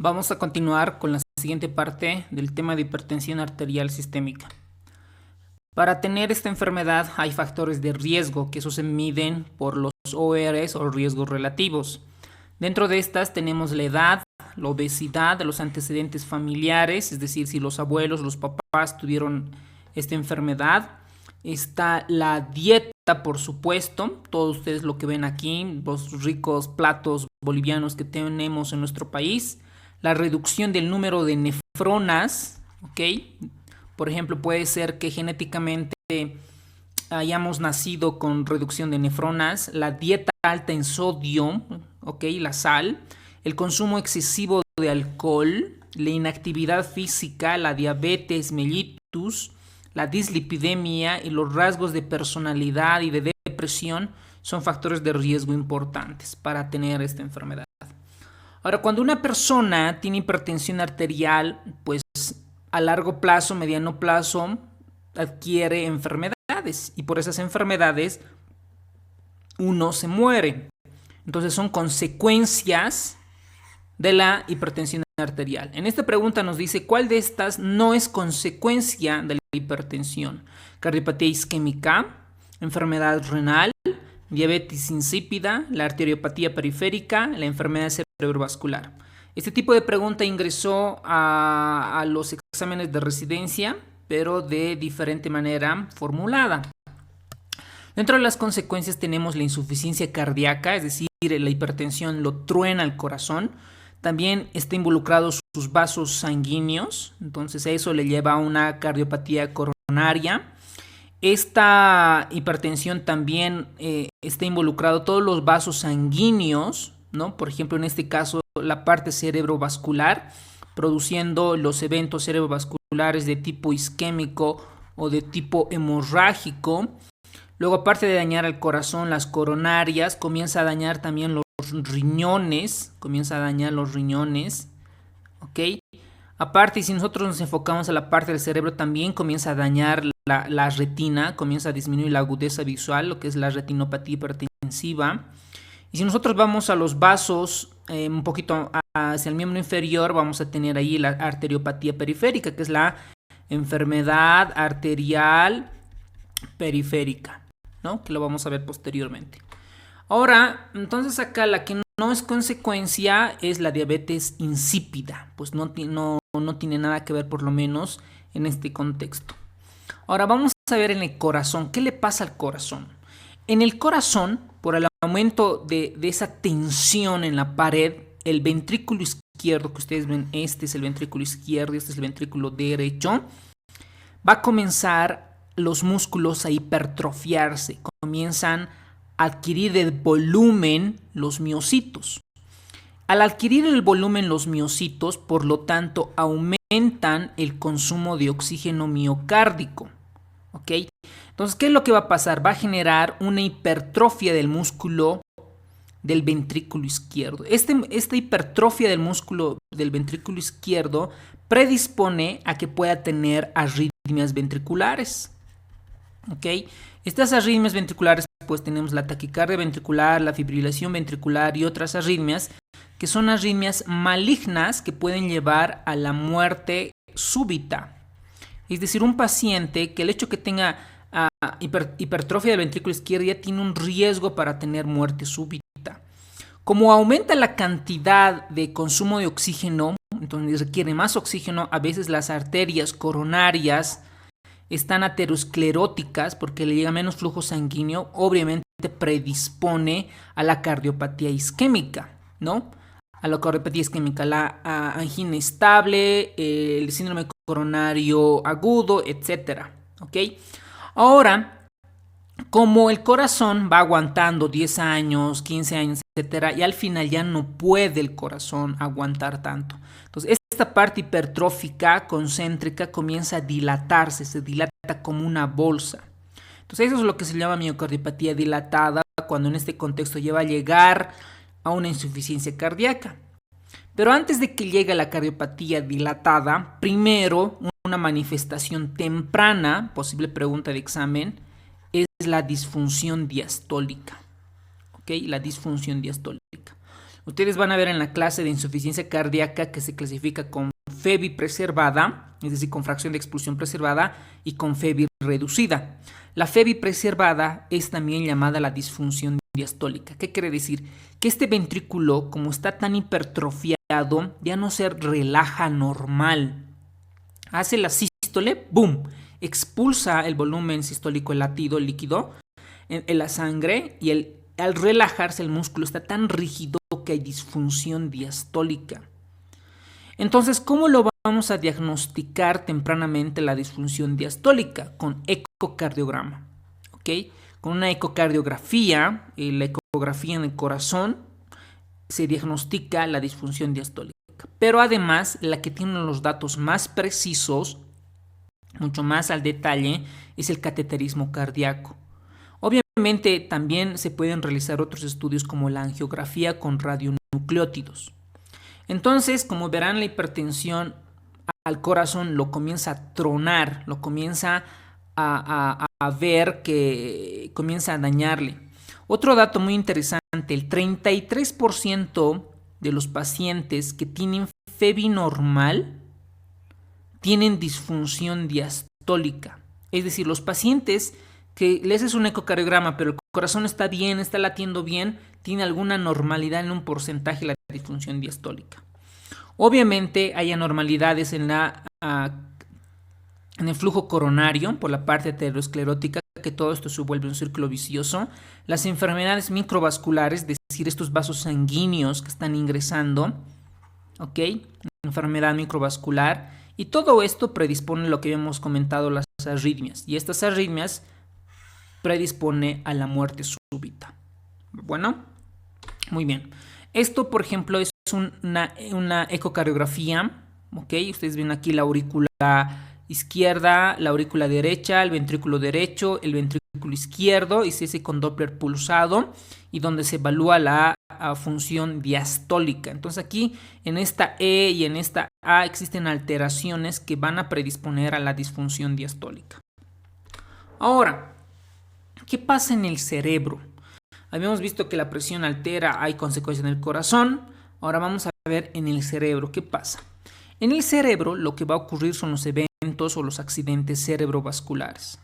Vamos a continuar con la siguiente parte del tema de hipertensión arterial sistémica. Para tener esta enfermedad hay factores de riesgo, que eso se miden por los ORs o riesgos relativos. Dentro de estas tenemos la edad, la obesidad, los antecedentes familiares, es decir, si los abuelos, los papás tuvieron esta enfermedad. Está la dieta, por supuesto, todos ustedes lo que ven aquí, los ricos platos bolivianos que tenemos en nuestro país. La reducción del número de nefronas, ¿ok? Por ejemplo, puede ser que genéticamente hayamos nacido con reducción de nefronas, la dieta alta en sodio, ¿ok? La sal, el consumo excesivo de alcohol, la inactividad física, la diabetes mellitus, la dislipidemia y los rasgos de personalidad y de depresión son factores de riesgo importantes para tener esta enfermedad. Ahora, cuando una persona tiene hipertensión arterial, pues a largo plazo, mediano plazo, adquiere enfermedades y por esas enfermedades uno se muere. Entonces son consecuencias de la hipertensión arterial. En esta pregunta nos dice cuál de estas no es consecuencia de la hipertensión. Cardiopatía isquémica, enfermedad renal, diabetes insípida, la arteriopatía periférica, la enfermedad cerebrovascular. Este tipo de pregunta ingresó a los exámenes de residencia, pero de diferente manera formulada. Dentro de las consecuencias tenemos la insuficiencia cardíaca, es decir, la hipertensión lo truena al corazón. También está involucrado sus vasos sanguíneos, entonces eso le lleva a una cardiopatía coronaria. Esta hipertensión también está involucrado todos los vasos sanguíneos, ¿no? Por ejemplo, en este caso, la parte cerebrovascular, produciendo los eventos cerebrovasculares de tipo isquémico o de tipo hemorrágico. Luego, aparte de dañar al corazón, las coronarias, comienza a dañar también los riñones, ¿ok? Aparte, si nosotros nos enfocamos a la parte del cerebro, también comienza a dañar la retina, comienza a disminuir la agudeza visual, lo que es la retinopatía hipertensiva. Y si nosotros vamos a los vasos, un poquito hacia el miembro inferior, vamos a tener ahí la arteriopatía periférica, que es la enfermedad arterial periférica, ¿no? Que lo vamos a ver posteriormente. Ahora, entonces acá la que no es consecuencia es la diabetes insípida, pues no tiene nada que ver por lo menos en este contexto. Ahora vamos a ver en el corazón, ¿qué le pasa al corazón? En el corazón, por el aumento de esa tensión en la pared, el ventrículo izquierdo, que ustedes ven, este es el ventrículo izquierdo, este es el ventrículo derecho, va a comenzar los músculos a hipertrofiarse, comienzan a adquirir el volumen los miocitos. Al adquirir el volumen los miocitos, por lo tanto, aumentan el consumo de oxígeno miocárdico, ¿ok? Entonces, ¿qué es lo que va a pasar? Va a generar una hipertrofia del músculo del ventrículo izquierdo. Esta hipertrofia del músculo del ventrículo izquierdo predispone a que pueda tener arritmias ventriculares, ¿ok? Estas arritmias ventriculares, pues tenemos la taquicardia ventricular, la fibrilación ventricular y otras arritmias que son arritmias malignas que pueden llevar a la muerte súbita. Es decir, un paciente que el hecho que tenga hipertrofia del ventrículo izquierdo ya tiene un riesgo para tener muerte súbita. Como aumenta la cantidad de consumo de oxígeno, entonces requiere más oxígeno, a veces las arterias coronarias están ateroscleróticas porque le llega menos flujo sanguíneo, obviamente predispone a la cardiopatía isquémica, ¿no? A la cardiopatía isquémica, la angina estable, el síndrome coronario agudo, etcétera, ¿ok? Ahora, como el corazón va aguantando 10 años, 15 años, etcétera, y al final ya no puede el corazón aguantar tanto. Entonces, esta parte hipertrófica, concéntrica, comienza a dilatarse, se dilata como una bolsa. Entonces, eso es lo que se llama miocardiopatía dilatada, cuando en este contexto lleva a llegar a una insuficiencia cardíaca. Pero antes de que llegue a la cardiopatía dilatada, primero una manifestación temprana, posible pregunta de examen, es la disfunción diastólica. ¿Ok? La disfunción diastólica. Ustedes van a ver en la clase de insuficiencia cardíaca que se clasifica con FEBI preservada, es decir, con fracción de expulsión preservada, y con FEBI reducida. La FEBI preservada es también llamada la disfunción diastólica. ¿Qué quiere decir? Que este ventrículo, como está tan hipertrofiado, ya no se relaja normal. Hace la sístole, ¡boom!, expulsa el volumen sistólico, el latido líquido en la sangre, y al relajarse el músculo está tan rígido que hay disfunción diastólica. Entonces, ¿cómo lo vamos a diagnosticar tempranamente la disfunción diastólica? Con ecocardiograma, ¿ok? Con una ecocardiografía, la ecografía en el corazón, se diagnostica la disfunción diastólica. Pero además, la que tiene los datos más precisos, mucho más al detalle, es el cateterismo cardíaco. Obviamente también se pueden realizar otros estudios como la angiografía con radionucleótidos. Entonces, como verán, la hipertensión al corazón lo comienza a tronar, lo comienza a ver que comienza a dañarle. Otro dato muy interesante, el 33% de los pacientes que tienen FEBI normal tienen disfunción diastólica. Es decir, los pacientes que le haces un ecocardiograma, pero el corazón está bien, está latiendo bien, tiene alguna normalidad en un porcentaje de la disfunción diastólica. Obviamente hay anormalidades en el flujo coronario por la parte aterosclerótica, que todo esto se vuelve un círculo vicioso. Las enfermedades microvasculares, es decir, estos vasos sanguíneos que están ingresando, ¿ok? Enfermedad microvascular. Y todo esto predispone lo que habíamos comentado, las arritmias. Y estas arritmias predispone a la muerte súbita. Bueno, muy bien. Esto, por ejemplo, es una ecocardiografía, ¿ok? Ustedes ven aquí la aurícula izquierda, la aurícula derecha, el ventrículo derecho, el ventrículo izquierdo, y se hace con Doppler pulsado, y donde se evalúa la función diastólica. Entonces aquí en esta E y en esta A existen alteraciones que van a predisponer a la disfunción diastólica. Ahora, ¿qué pasa en el cerebro? Habíamos visto que la presión altera, hay consecuencias en el corazón. Ahora vamos a ver en el cerebro qué pasa. En el cerebro lo que va a ocurrir son los eventos o los accidentes cerebrovasculares.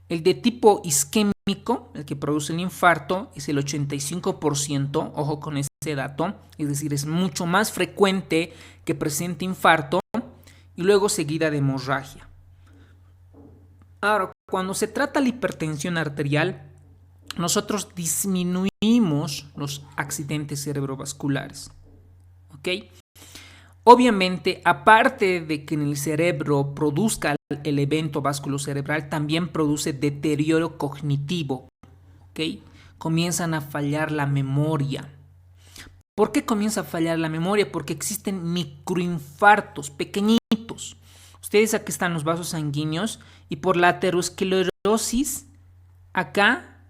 El de tipo isquémico, el que produce el infarto, es el 85%, ojo con ese dato, es decir, es mucho más frecuente que presente infarto, y luego seguida de hemorragia. Ahora, cuando se trata la hipertensión arterial, nosotros disminuimos los accidentes cerebrovasculares, ¿ok? Obviamente, aparte de que en el cerebro produzca el evento vasculocerebral, también produce deterioro cognitivo, ¿ok? Comienzan a fallar la memoria. ¿Por qué comienza a fallar la memoria? Porque existen microinfartos pequeñitos. Ustedes aquí están los vasos sanguíneos, y por la aterosclerosis acá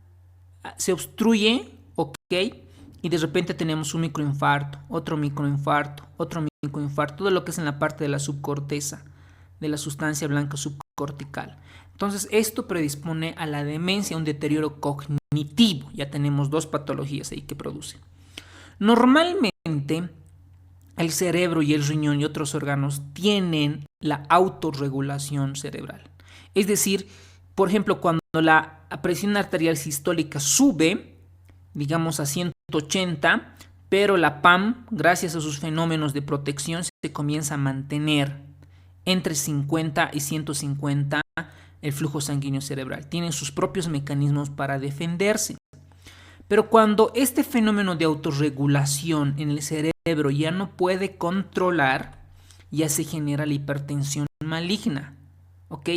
se obstruye, ¿ok? Y de repente tenemos un microinfarto, otro microinfarto, otro microinfarto, todo lo que es en la parte de la subcorteza, de la sustancia blanca subcortical. Entonces esto predispone a la demencia, un deterioro cognitivo. Ya tenemos dos patologías ahí que producen. Normalmente el cerebro y el riñón y otros órganos tienen la autorregulación cerebral. Es decir, por ejemplo, cuando la presión arterial sistólica sube, digamos a 180, pero la PAM, gracias a sus fenómenos de protección, se comienza a mantener entre 50 y 150 el flujo sanguíneo cerebral. Tienen sus propios mecanismos para defenderse. Pero cuando este fenómeno de autorregulación en el cerebro ya no puede controlar, ya se genera la hipertensión maligna, ¿ok?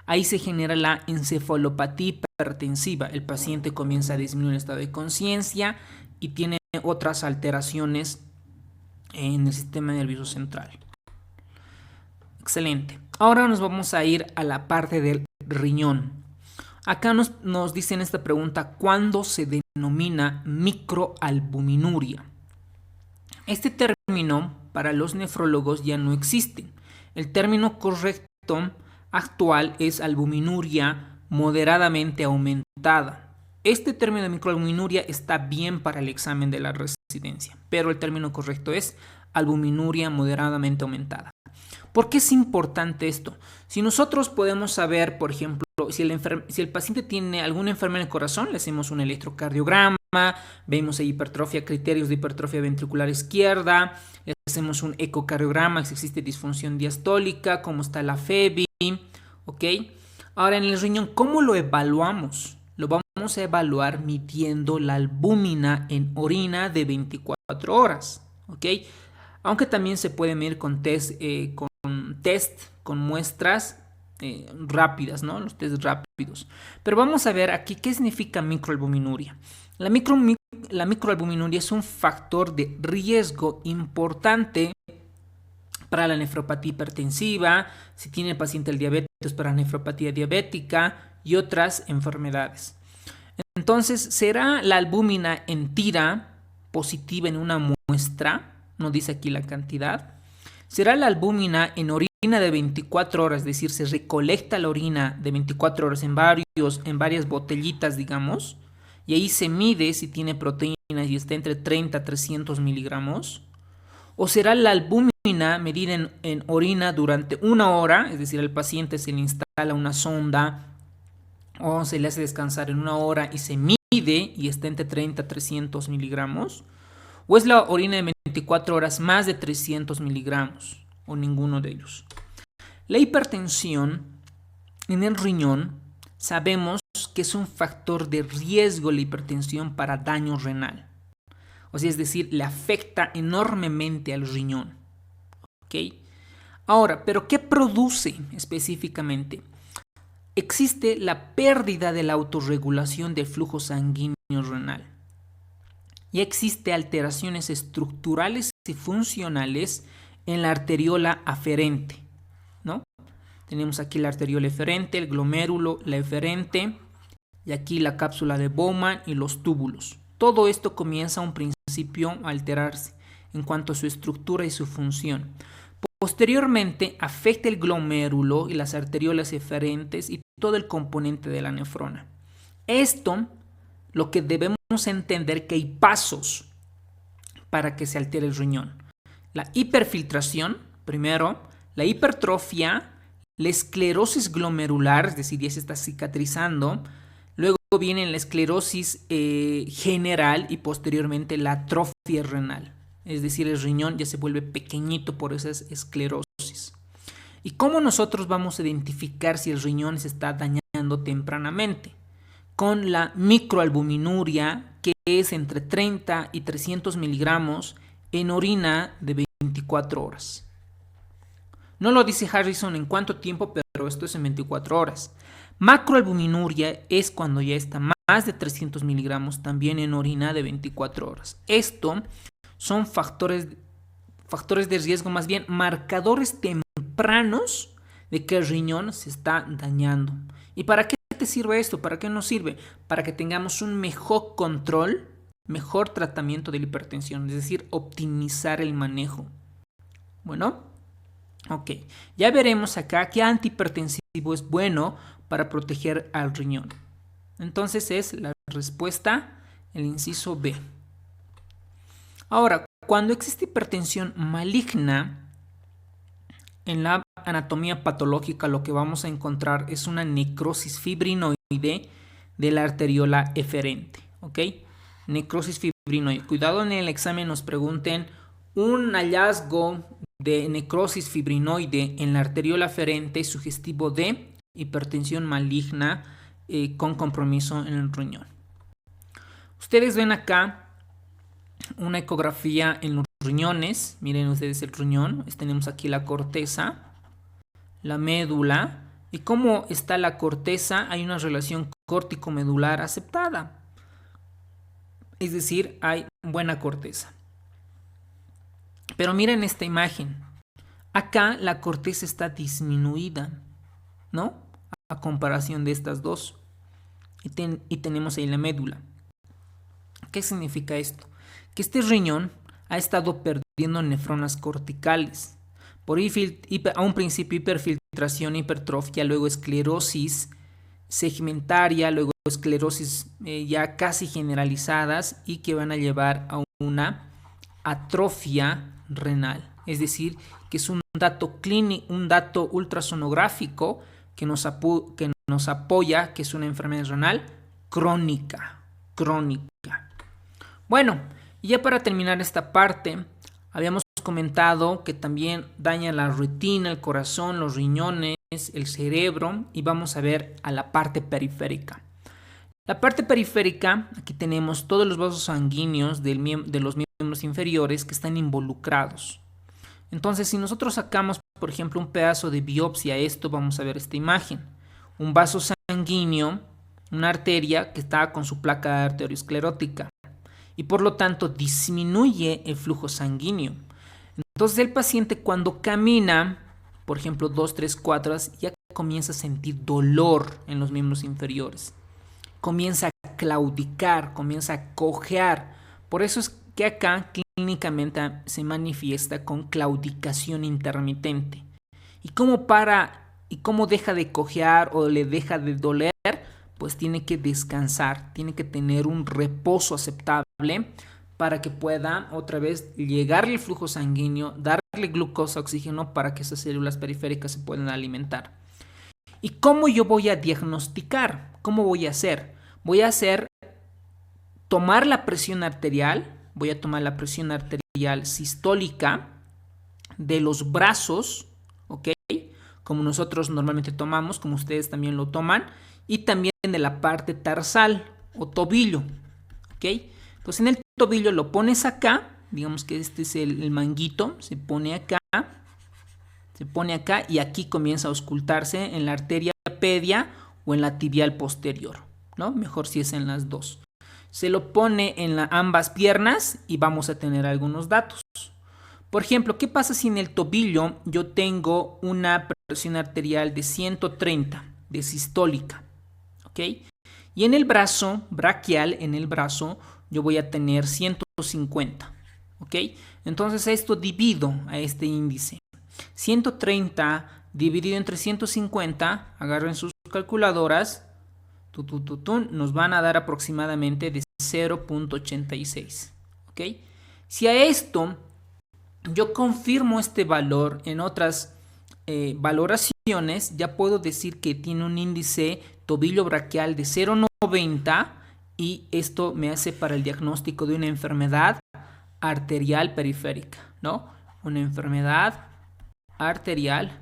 Ahí se genera la encefalopatía hipertensiva. El paciente comienza a disminuir el estado de conciencia y tiene otras alteraciones en el sistema nervioso central. Excelente. Ahora nos vamos a ir a la parte del riñón. Acá nos dicen esta pregunta: ¿cuándo se denomina microalbuminuria? Este término para los nefrólogos ya no existe. El término correcto actual es albuminuria moderadamente aumentada. Este término de microalbuminuria está bien para el examen de la incidencia, pero el término correcto es albuminuria moderadamente aumentada. ¿Por qué es importante esto? Si nosotros podemos saber, por ejemplo, si el paciente tiene alguna enfermedad en el corazón, le hacemos un electrocardiograma, vemos hipertrofia, criterios de hipertrofia ventricular izquierda, le hacemos un ecocardiograma, si existe disfunción diastólica, cómo está la FEBI, ¿ok? Ahora, en el riñón, ¿cómo lo evaluamos? Lo vamos a evaluar midiendo la albúmina en orina de 24 horas, ¿ok? Aunque también se puede medir con test, con muestras rápidas, ¿no? Los test rápidos. Pero vamos a ver aquí qué significa microalbuminuria. La microalbuminuria es un factor de riesgo importante para la nefropatía hipertensiva, si tiene el paciente el diabetes, para nefropatía diabética y otras enfermedades. Entonces, ¿será la albúmina en tira positiva en una muestra? No dice aquí la cantidad. ¿Será la albúmina en orina de 24 horas? Es decir, se recolecta la orina de 24 horas en varias botellitas, digamos, y ahí se mide si tiene proteínas y está entre 30 a 300 miligramos. ¿O será la albúmina medida en orina durante una hora? Es decir, al paciente se le instala una sonda o se le hace descansar en una hora y se mide y está entre 30 a 300 miligramos. ¿O es la orina de 24 horas más de 300 miligramos? O ninguno de ellos. La hipertensión en el riñón sabemos que es un factor de riesgo la hipertensión para daño renal. O sea, es decir, le afecta enormemente al riñón. ¿Ok? Ahora, ¿pero qué produce específicamente? Existe la pérdida de la autorregulación del flujo sanguíneo renal. Y existe alteraciones estructurales y funcionales en la arteriola aferente, ¿no? Tenemos aquí la arteriola eferente, el glomérulo, la eferente, y aquí la cápsula de Bowman y los túbulos. Todo esto comienza a un principio a alterarse en cuanto a su estructura y su función. Posteriormente afecta el glomérulo y las arteriolas eferentes y todo el componente de la nefrona. Esto, lo que debemos entender que hay pasos para que se altere el riñón. La hiperfiltración, primero, la hipertrofia, la esclerosis glomerular, es decir, ya se está cicatrizando. Luego viene la esclerosis general y posteriormente la atrofia renal. Es decir, el riñón ya se vuelve pequeñito por esas esclerosis. ¿Y cómo nosotros vamos a identificar si el riñón se está dañando tempranamente? Con la microalbuminuria, que es entre 30 y 300 miligramos en orina de 24 horas. No lo dice Harrison en cuánto tiempo, pero esto es en 24 horas. Macroalbuminuria es cuando ya está más de 300 miligramos también en orina de 24 horas. Esto son factores de riesgo, más bien marcadores tempranos de que el riñón se está dañando. ¿Y para qué te sirve esto? ¿Para qué nos sirve? Para que tengamos un mejor control, mejor tratamiento de la hipertensión, es decir, optimizar el manejo. Bueno, ok. Ya veremos acá qué antihipertensivo es bueno para proteger al riñón. Entonces es la respuesta, el inciso B. Ahora, cuando existe hipertensión maligna, en la anatomía patológica lo que vamos a encontrar es una necrosis fibrinoide de la arteriola eferente. ¿Ok? Necrosis fibrinoide. Cuidado, en el examen nos pregunten un hallazgo de necrosis fibrinoide en la arteriola eferente sugestivo de hipertensión maligna con compromiso en el riñón. Ustedes ven acá una ecografía en los riñones. Miren ustedes el riñón. Tenemos aquí la corteza, la médula. Y cómo está la corteza, hay una relación córtico-medular aceptada. Es decir, hay buena corteza. Pero miren esta imagen. Acá la corteza está disminuida, ¿no? A comparación de estas dos. Y tenemos ahí la médula. ¿Qué significa esto? Que este riñón ha estado perdiendo nefronas corticales. A un principio hiperfiltración, hipertrofia, luego esclerosis segmentaria, luego esclerosis ya casi generalizadas y que van a llevar a una atrofia renal. Es decir, que es un dato clínico, un dato ultrasonográfico que nos apoya que es una enfermedad renal crónica. Bueno, y ya para terminar esta parte, habíamos comentado que también daña la retina, el corazón, los riñones, el cerebro, y vamos a ver a la parte periférica. La parte periférica, aquí tenemos todos los vasos sanguíneos de los miembros inferiores que están involucrados. Entonces, si nosotros sacamos, por ejemplo, un pedazo de biopsia, esto, vamos a ver esta imagen. Un vaso sanguíneo, una arteria que está con su placa arteriosclerótica y por lo tanto disminuye el flujo sanguíneo. Entonces el paciente cuando camina, por ejemplo 2, 3 cuadras, ya comienza a sentir dolor en los miembros inferiores. Comienza a claudicar, comienza a cojear. Por eso es que acá clínicamente se manifiesta con claudicación intermitente. ¿Y cómo deja de cojear o le deja de doler? Pues tiene que descansar, tiene que tener un reposo aceptable para que pueda otra vez llegarle el flujo sanguíneo, darle glucosa, oxígeno para que esas células periféricas se puedan alimentar. ¿Y cómo yo voy a diagnosticar? ¿Cómo voy a hacer? Voy a tomar la presión arterial, voy a tomar la presión arterial sistólica de los brazos, ¿ok? Como nosotros normalmente tomamos, como ustedes también lo toman, y también de la parte tarsal o tobillo, ¿ok? Entonces en el tobillo lo pones acá, digamos que este es el manguito, se pone acá y aquí comienza a auscultarse en la arteria pedia o en la tibial posterior, ¿no? Mejor si es en las dos. Se lo pone en ambas piernas y vamos a tener algunos datos. Por ejemplo, ¿qué pasa si en el tobillo yo tengo una presión arterial de 130 de sistólica? ¿Ok? Y en el brazo braquial, en el brazo, yo voy a tener 150. ¿Ok? Entonces esto divido a este índice. 130 dividido entre 150, agarren sus calculadoras, nos van a dar aproximadamente de 0.86. ¿Ok? Si a esto yo confirmo este valor en otras valoraciones, ya puedo decir que tiene un índice tobillo braquial de 0.90 y esto me hace para el diagnóstico de una enfermedad arterial periférica, ¿no? Una enfermedad arterial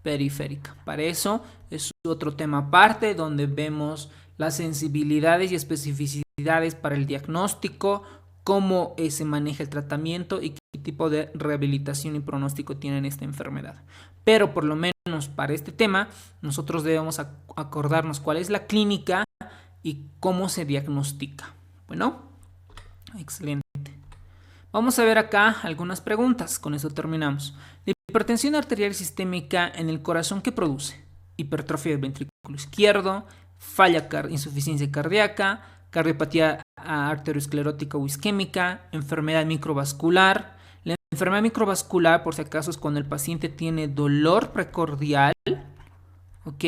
periférica. Para eso es otro tema aparte donde vemos las sensibilidades y especificidades para el diagnóstico, cómo se maneja el tratamiento y qué tipo de rehabilitación y pronóstico tiene esta enfermedad. Pero por lo menos para este tema nosotros debemos acordarnos cuál es la clínica y cómo se diagnostica. Bueno, excelente. Vamos a ver acá algunas preguntas, con eso terminamos. La hipertensión arterial sistémica en el corazón, ¿qué produce? Hipertrofia del ventrículo izquierdo, insuficiencia cardíaca, cardiopatía arteriosclerótica o isquémica, enfermedad microvascular. La enfermedad microvascular, por si acaso, es cuando el paciente tiene dolor precordial, ¿ok?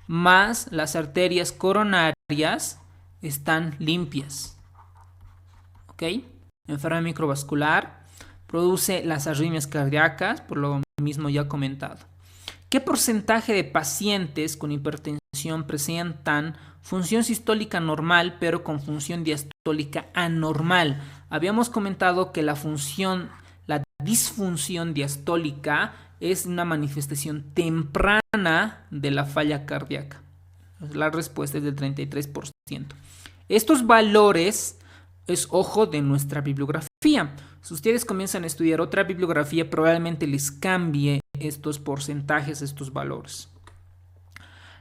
Más las arterias coronarias están limpias, ¿ok? Enfermedad microvascular produce las arritmias cardíacas, por lo mismo ya comentado. ¿Qué porcentaje de pacientes con hipertensión presentan función sistólica normal pero con función diastólica anormal? Habíamos comentado que la disfunción diastólica es una manifestación temprana de la falla cardíaca. La respuesta es del 33%. Estos valores es ojo de nuestra bibliografía. Si ustedes comienzan a estudiar otra bibliografía, probablemente les cambie estos porcentajes, estos valores.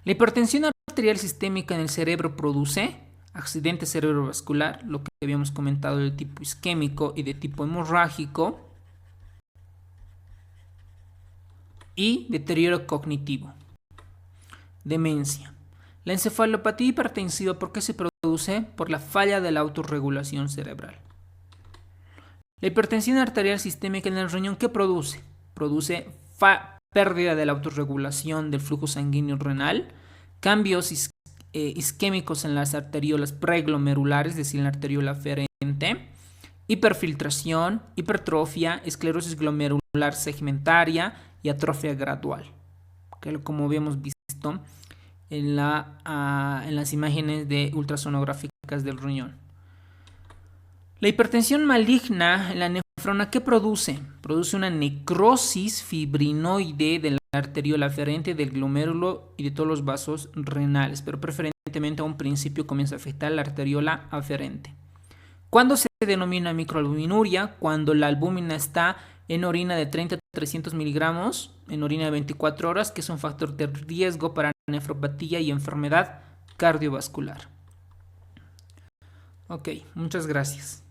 La hipertensión arterial sistémica en el cerebro produce accidente cerebrovascular, lo que habíamos comentado de tipo isquémico y de tipo hemorrágico, y deterioro cognitivo, demencia. La encefalopatía hipertensiva, ¿por qué se produce? Por la falla de la autorregulación cerebral. La hipertensión arterial sistémica en el riñón, ¿qué produce? Produce pérdida de la autorregulación del flujo sanguíneo renal, cambios isquémicos en las arteriolas preglomerulares, es decir, en la arteriola aferente, hiperfiltración, hipertrofia, esclerosis glomerular segmentaria y atrofia gradual, que como habíamos visto en las imágenes de ultrasonográficas del riñón. La hipertensión maligna en la nefrona, ¿qué produce? Produce una necrosis fibrinoide de la arteriola aferente, del glomérulo y de todos los vasos renales, pero preferentemente a un principio comienza a afectar la arteriola aferente. ¿Cuándo se denomina microalbuminuria? Cuando la albúmina está en orina de 30 a 300 miligramos, en orina de 24 horas, que es un factor de riesgo para nefropatía y enfermedad cardiovascular. Ok, muchas gracias.